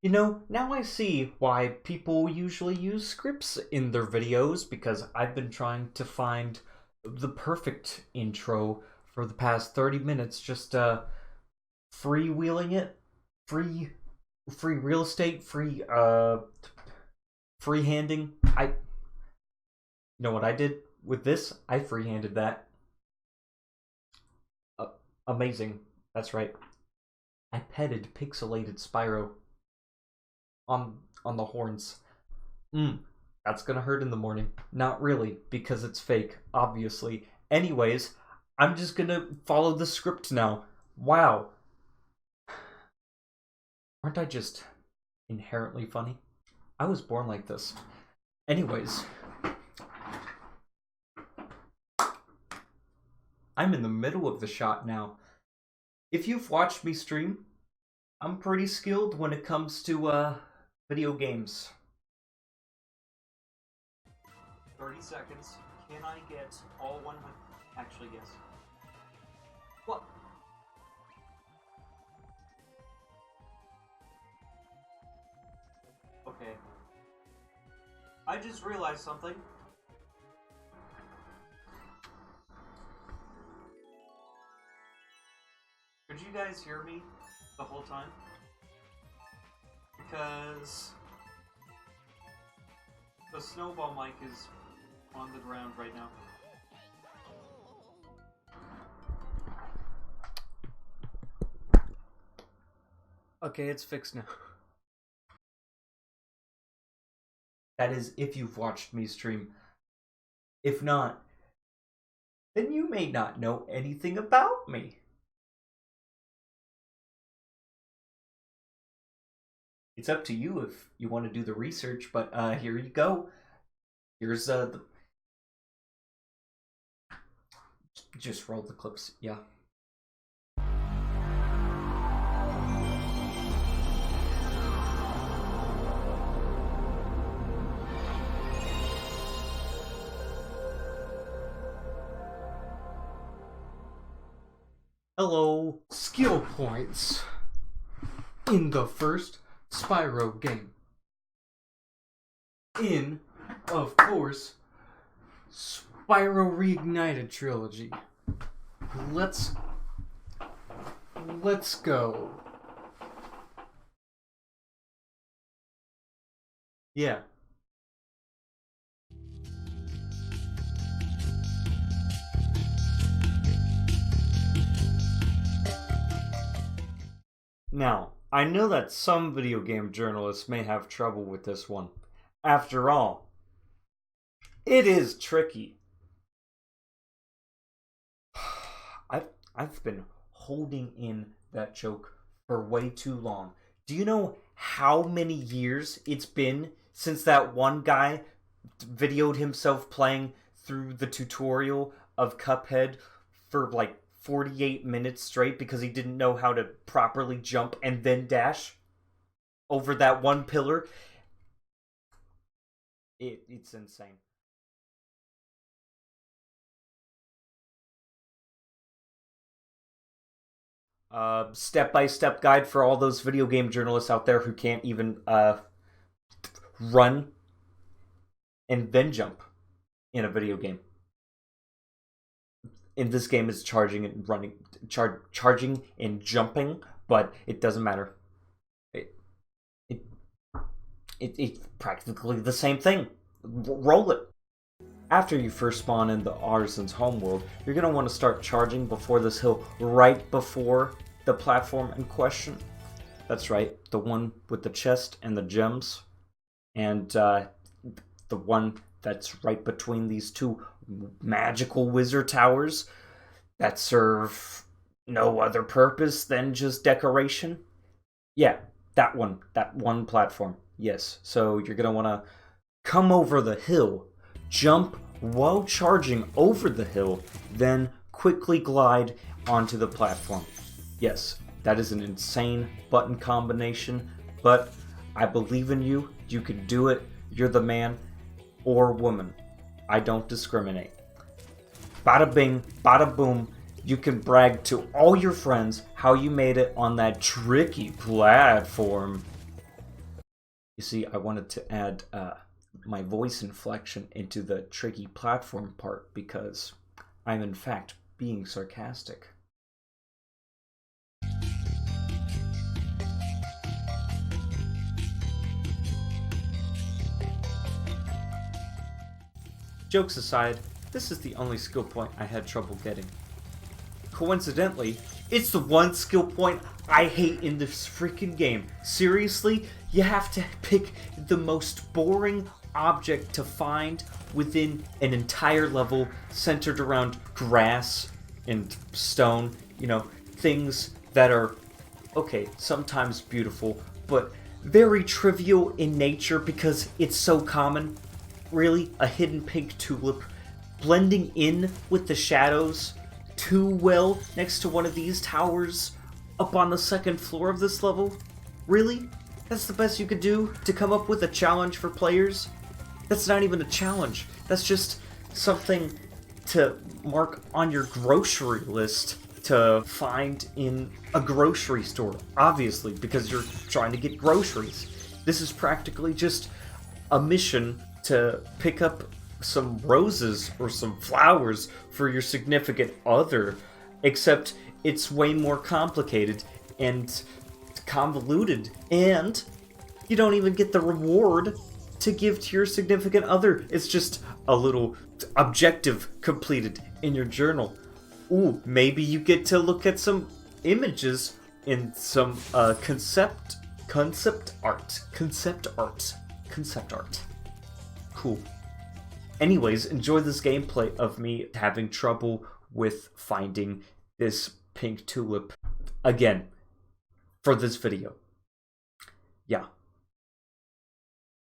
You know, now I see why people usually use scripts in their videos because I've been trying to find the perfect intro for the past 30 minutes, just freewheeling it, free free real estate, freehanding. You know what I did with this? I freehanded that. Uh, Amazing. That's right. I petted pixelated Spyro on the horns. Mm, that's gonna hurt in the morning. Not really, because it's fake, obviously. Anyways, I'm just gonna follow the script now. Wow. Aren't I just inherently funny? I was born like this. Anyways, I'm in the middle of the shot now. If you've watched me stream, I'm pretty skilled when it comes to video games. 30 seconds. Can I get all one with... Actually, yes. What? Okay. I just realized something. Could you guys hear me the whole time? Because the snowball mic is on the ground right now. Okay, it's fixed now. That is if you've watched me stream. If not, then you may not know anything about me. It's up to you if you want to do the research, but here you go. Here's the... Just roll the clips, yeah. Hello, skill points in the first Spyro game. In, of course, Spyro Reignited Trilogy. Let's go. Yeah. Now, I know that some video game journalists may have trouble with this one. After all, it is tricky. I've been holding in that joke for way too long. Do you know how many years it's been since that one guy videoed himself playing through the tutorial of Cuphead for like 48 minutes straight because he didn't know how to properly jump and then dash over that one pillar? It's insane. Step-by-step guide for all those video game journalists out there who can't even run and then jump in a video game. In this game, it's charging and running, charging and jumping, but it doesn't matter. It, it, it's practically the same thing. Roll it. After you first spawn in the Artisan's homeworld, you're going to want to start charging before this hill, right before the platform in question. That's right, the one with the chest and the gems, and the one that's right between these two magical wizard towers that serve no other purpose than just decoration. Yeah, that one platform. Yes, so you're going to want to come over the hill, jump while charging over the hill, then quickly glide onto the platform. Yes, that is an insane button combination, but I believe in you. You can do it. You're the man or woman. I don't discriminate. Bada bing, bada boom. You can brag to all your friends how you made it on that tricky platform. You see, I wanted to add my voice inflection into the tricky platform part because I'm in fact being sarcastic. Jokes aside, this is the only skill point I had trouble getting. Coincidentally, it's the one skill point I hate in this freaking game. Seriously, you have to pick the most boring object to find within an entire level centered around grass and stone. You know, things that are, okay, sometimes beautiful, but very trivial in nature because it's so common. Really, a hidden pink tulip blending in with the shadows too well next to one of these towers up on the second floor of this level? Really? That's the best you could do to come up with a challenge for players? That's not even a challenge. That's just something to mark on your grocery list to find in a grocery store, obviously, because you're trying to get groceries. This is practically just a mission to pick up some roses or some flowers for your significant other, except it's way more complicated and convoluted, and you don't even get the reward to give to your significant other. It's just a little objective completed in your journal. Ooh, maybe you get to look at some images in some concept art. Cool. Anyways, enjoy this gameplay of me having trouble with finding this pink tulip again for this video. Yeah.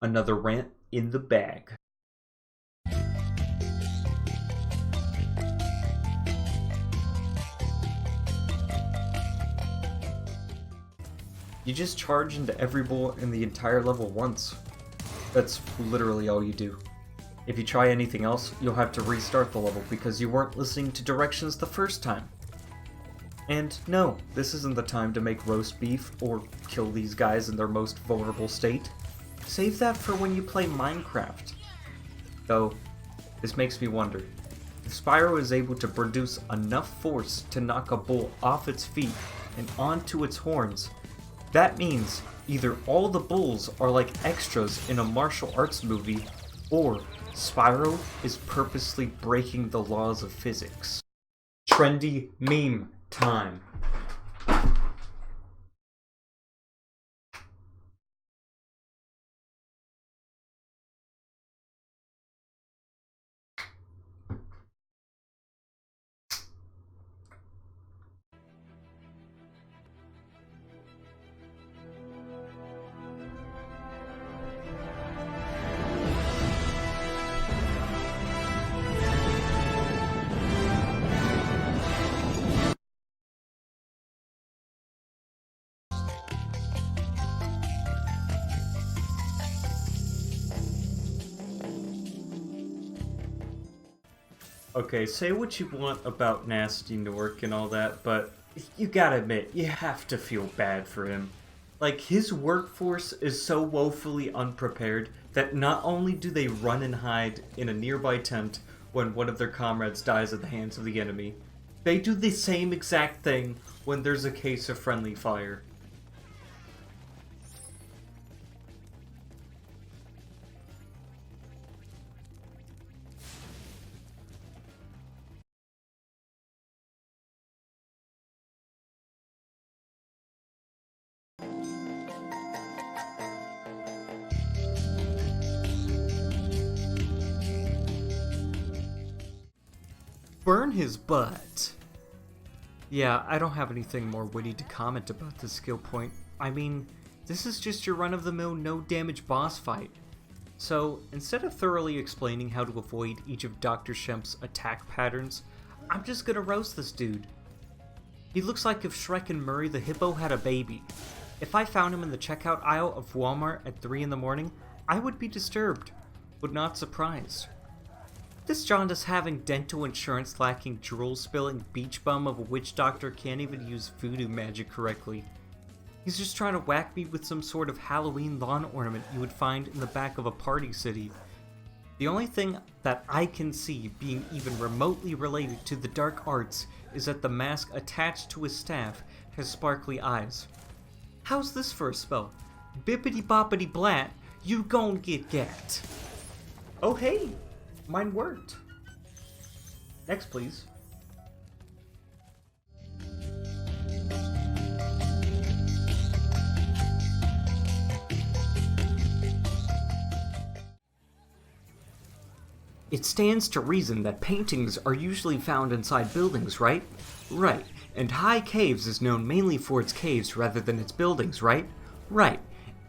Another rant in the bag. You just charge into every bullet in the entire level once. That's literally all you do. If you try anything else, you'll have to restart the level because you weren't listening to directions the first time. And no, this isn't the time to make roast beef or kill these guys in their most vulnerable state. Save that for when you play Minecraft. Though, this makes me wonder, if Spyro is able to produce enough force to knock a bull off its feet and onto its horns, that means either all the bulls are like extras in a martial arts movie, or Spyro is purposely breaking the laws of physics. Trendy meme time. Okay, say what you want about Nasty Nork and all that, but you gotta admit, you have to feel bad for him. Like, his workforce is so woefully unprepared that not only do they run and hide in a nearby tent when one of their comrades dies at the hands of the enemy, they do the same exact thing when there's a case of friendly fire. Burn his butt. Yeah, I don't have anything more witty to comment about this skill point. I mean, this is just your run-of-the-mill no-damage boss fight. So, instead of thoroughly explaining how to avoid each of Dr. Shemp's attack patterns, I'm just gonna roast this dude. He looks like if Shrek and Murray the Hippo had a baby. If I found him in the checkout aisle of Walmart at 3 in the morning, I would be disturbed, but not surprised. This jaundice having dental insurance lacking drool spilling beach bum of a witch doctor can't even use voodoo magic correctly. He's just trying to whack me with some sort of Halloween lawn ornament you would find in the back of a party city. The only thing that I can see being even remotely related to the dark arts is that the mask attached to his staff has sparkly eyes. How's this for a spell? Bippity boppity blat, you gon' get gacked. Oh hey, mine worked. Next please. It stands to reason that paintings are usually found inside buildings, right? Right. And high caves is known mainly for its caves rather than its buildings, right? Right.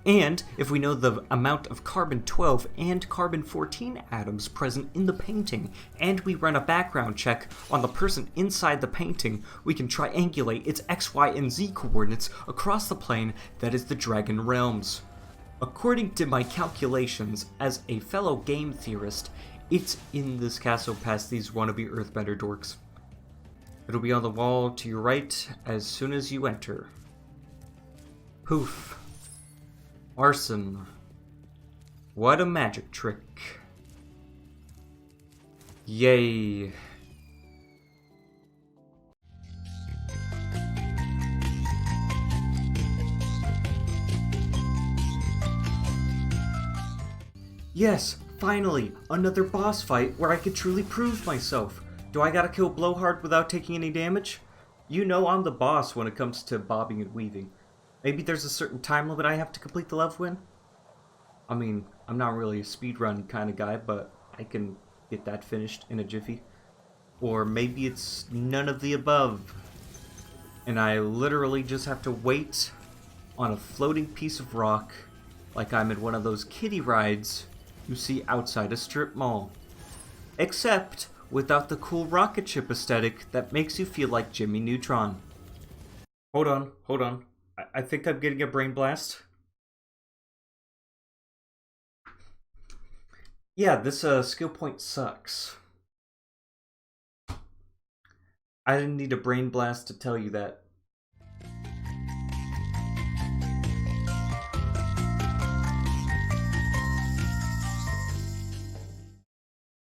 And if we know the amount of carbon-12 and carbon-14 atoms present in the painting, and we run a background check on the person inside the painting, we can triangulate its X, Y, and Z coordinates across the plane that is the Dragon Realms. According to my calculations as a fellow game theorist, it's in this castle past these wannabe earthbender dorks. It'll be on the wall to your right as soon as you enter. Poof. Arson. What a magic trick. Yay. Yes, finally, another boss fight where I could truly prove myself. Do I gotta kill Blowhard without taking any damage? You know I'm the boss when it comes to bobbing and weaving. Maybe there's a certain time limit I have to complete the level in? I mean, I'm not really a speedrun kind of guy, but I can get that finished in a jiffy. Or maybe it's none of the above. And I literally just have to wait on a floating piece of rock like I'm in one of those kiddie rides you see outside a strip mall. Except without the cool rocket ship aesthetic that makes you feel like Jimmy Neutron. Hold on. I think I'm getting a brain blast. Yeah, this skill point sucks. I didn't need a brain blast to tell you that.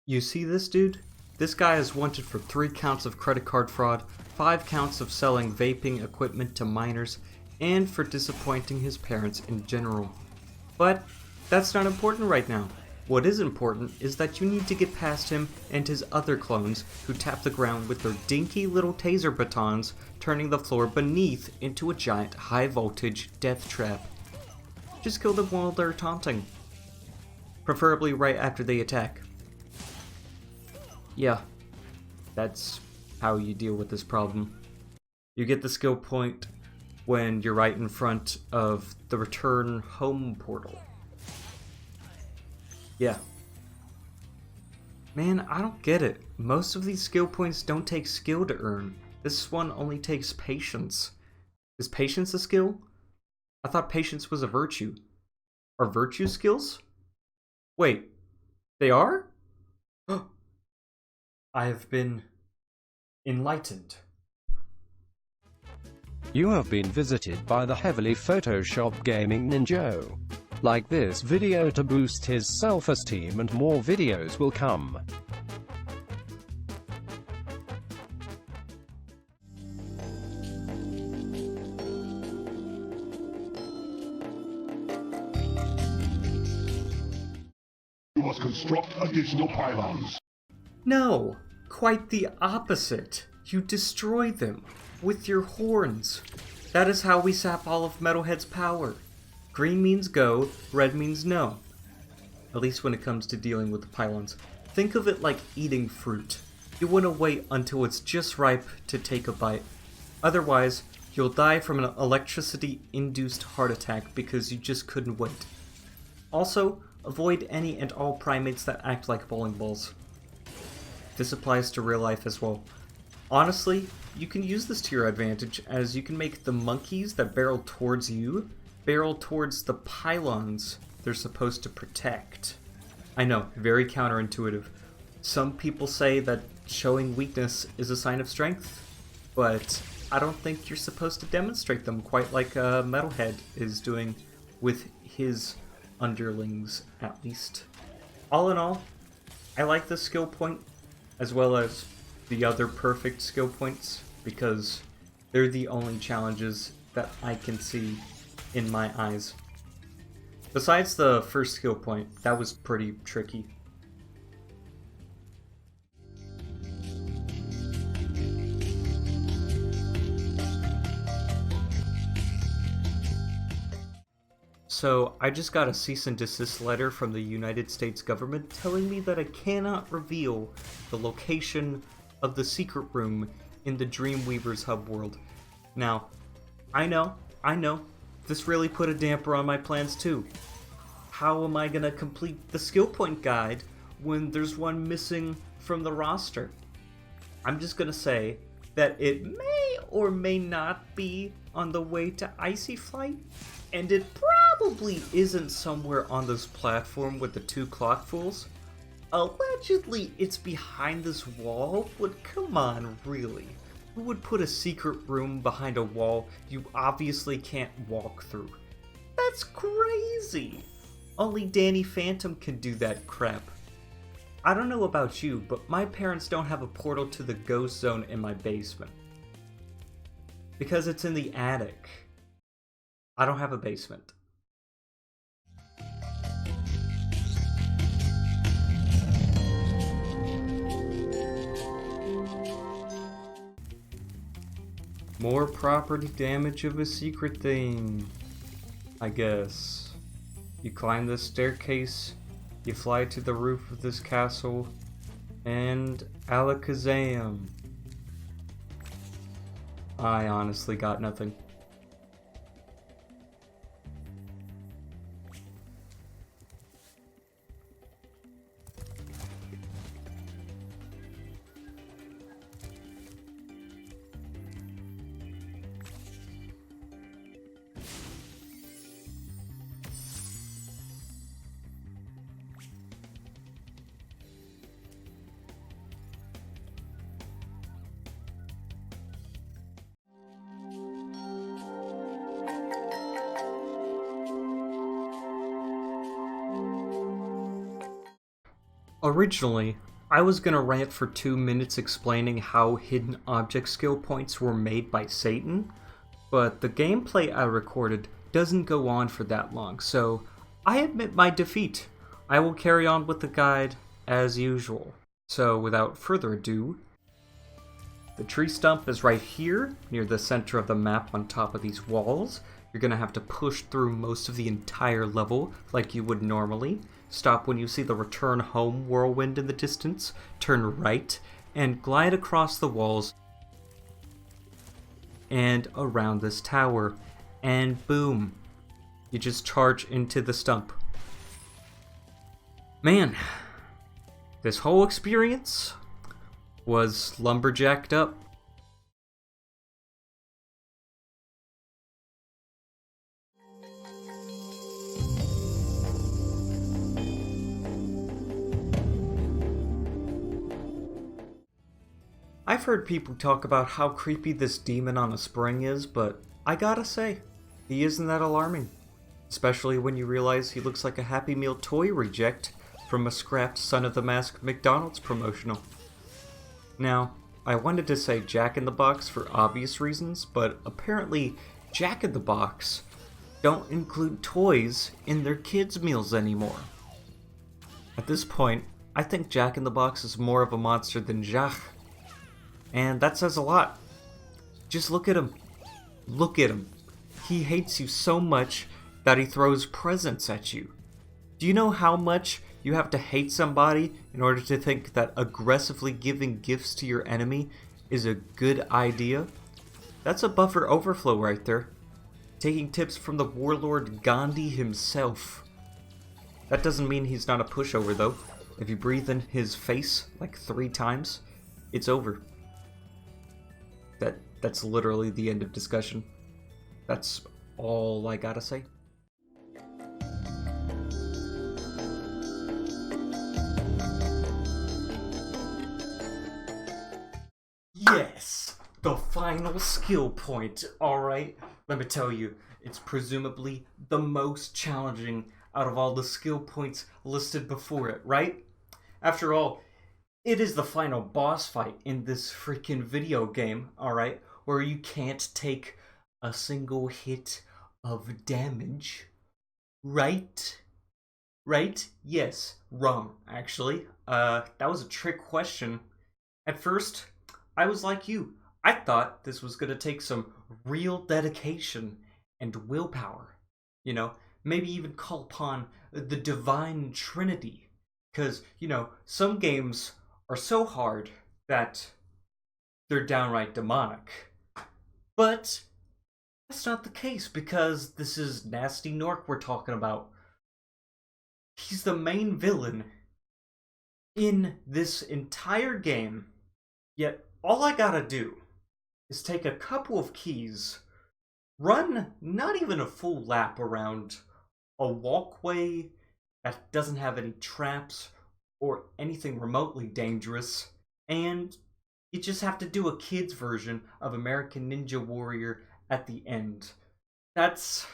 You see this dude? This guy is wanted for 3 counts of credit card fraud, 5 counts of selling vaping equipment to minors, and for disappointing his parents in general. But that's not important right now. What is important is that you need to get past him and his other clones who tap the ground with their dinky little taser batons, turning the floor beneath into a giant high-voltage death trap. Just kill them while they're taunting. Preferably right after they attack. Yeah, that's how you deal with this problem. You get the skill point when you're right in front of the return home portal. Yeah. Man, I don't get it. Most of these skill points don't take skill to earn. This one only takes patience. Is patience a skill? I thought patience was a virtue. Are virtue skills? Wait, they are? I have been enlightened. You have been visited by the heavily photoshopped gaming Ninjoe. Like this video to boost his self-esteem, and more videos will come. You must construct additional pylons. No, quite the opposite. You destroy them with your horns. That is how we sap all of Metalhead's power. Green means go, red means no. At least when it comes to dealing with the pylons. Think of it like eating fruit. You want to wait until it's just ripe to take a bite. Otherwise, you'll die from an electricity-induced heart attack because you just couldn't wait. Also, avoid any and all primates that act like bowling balls. This applies to real life as well. Honestly, you can use this to your advantage, as you can make the monkeys that barrel towards you barrel towards the pylons they're supposed to protect. I know, very counterintuitive. Some people say that showing weakness is a sign of strength, but I don't think you're supposed to demonstrate them quite like Metalhead is doing with his underlings, at least. All in all, I like the skill point as well as the other perfect skill points because they're the only challenges that I can see in my eyes. Besides the first skill point, that was pretty tricky. So, I just got a cease and desist letter from the United States government telling me that I cannot reveal the location of the secret room in the Dreamweaver's hub world. Now, I know, this really put a damper on my plans too. How am I gonna complete the skill point guide when there's one missing from the roster? I'm just gonna say that it may or may not be on the way to Icy Flight, and it probably isn't somewhere on this platform with the two clock fools. Allegedly, it's behind this wall, but come on, really? Who would put a secret room behind a wall you obviously can't walk through? That's crazy! Only Danny Phantom can do that crap. I don't know about you, but my parents don't have a portal to the ghost zone in my basement. Because it's in the attic. I don't have a basement. More property damage of a secret thing, I guess. You climb this staircase, you fly to the roof of this castle, and alakazam. I honestly got nothing. Originally, I was gonna rant for 2 minutes explaining how hidden object skill points were made by Satan, but the gameplay I recorded doesn't go on for that long, so I admit my defeat. I will carry on with the guide as usual. So without further ado, the tree stump is right here, near the center of the map on top of these walls. You're gonna have to push through most of the entire level like you would normally. Stop when you see the return home whirlwind in the distance, turn right, and glide across the walls and around this tower. And boom, you just charge into the stump. Man, this whole experience was lumberjacked up. I've heard people talk about how creepy this demon on a spring is, but I gotta say, he isn't that alarming. Especially when you realize he looks like a Happy Meal toy reject from a scrapped Son of the Mask McDonald's promotional. Now, I wanted to say Jack in the Box for obvious reasons, but apparently Jack in the Box don't include toys in their kids' meals anymore. At this point, I think Jack in the Box is more of a monster than Jacques. And that says a lot. Just look at him. Look at him. He hates you so much that he throws presents at you. Do you know how much you have to hate somebody in order to think that aggressively giving gifts to your enemy is a good idea? That's a buffer overflow right there. Taking tips from the warlord Gandhi himself. That doesn't mean he's not a pushover though. If you breathe in his face like 3 times, it's over. That's literally the end of discussion. That's all I gotta say. Yes! the final skill point, alright? Let me tell you, it's presumably the most challenging out of all the skill points listed before it, right? After all, it is the final boss fight in this freaking video game, alright? Where you can't take a single hit of damage. Right? Right? Yes. Wrong, actually. That was a trick question. At first, I was like you. I thought this was gonna take some real dedication and willpower. You know, maybe even call upon the Divine Trinity. Because, you know, some games are so hard that they're downright demonic. But that's not the case, because this is Nasty Nork we're talking about. He's the main villain in this entire game, yet all I gotta do is take a couple of keys, run not even a full lap around a walkway that doesn't have any traps or anything remotely dangerous, and you just have to do a kid's version of American Ninja Warrior at the end. That's...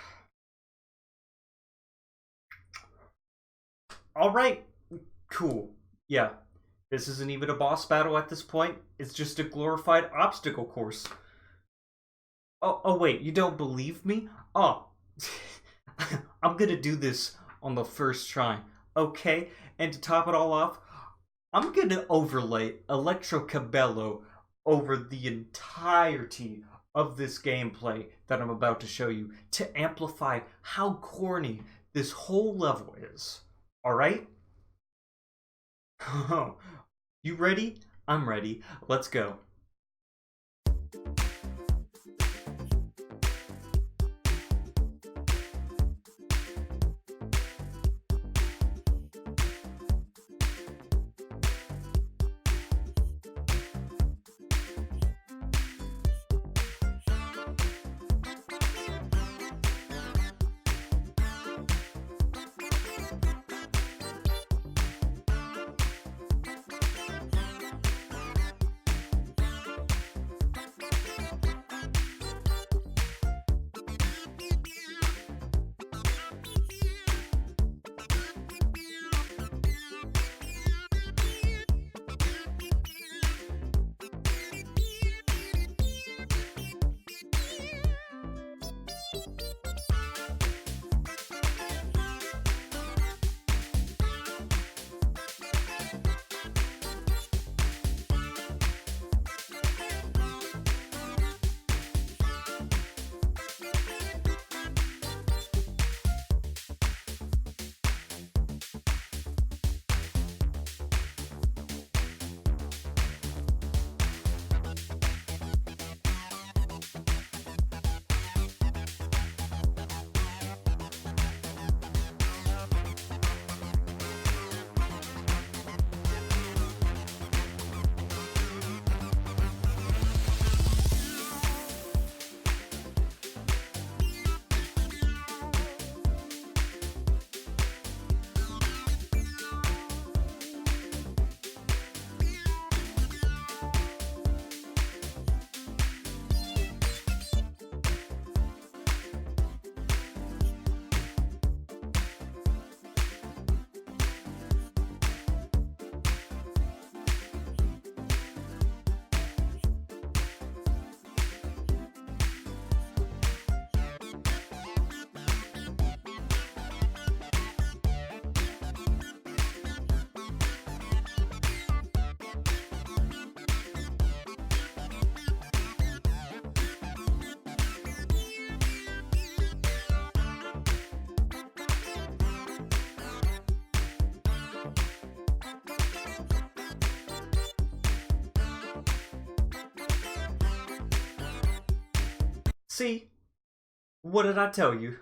alright, cool. Yeah, this isn't even a boss battle at this point. It's just a glorified obstacle course. Oh wait, you don't believe me? Oh, I'm gonna do this on the first try, okay? And to top it all off, I'm gonna overlay Electro Cabello over the entirety of this gameplay that I'm about to show you to amplify how corny this whole level is. Alright? You ready? I'm ready. Let's go. See? What did I tell you?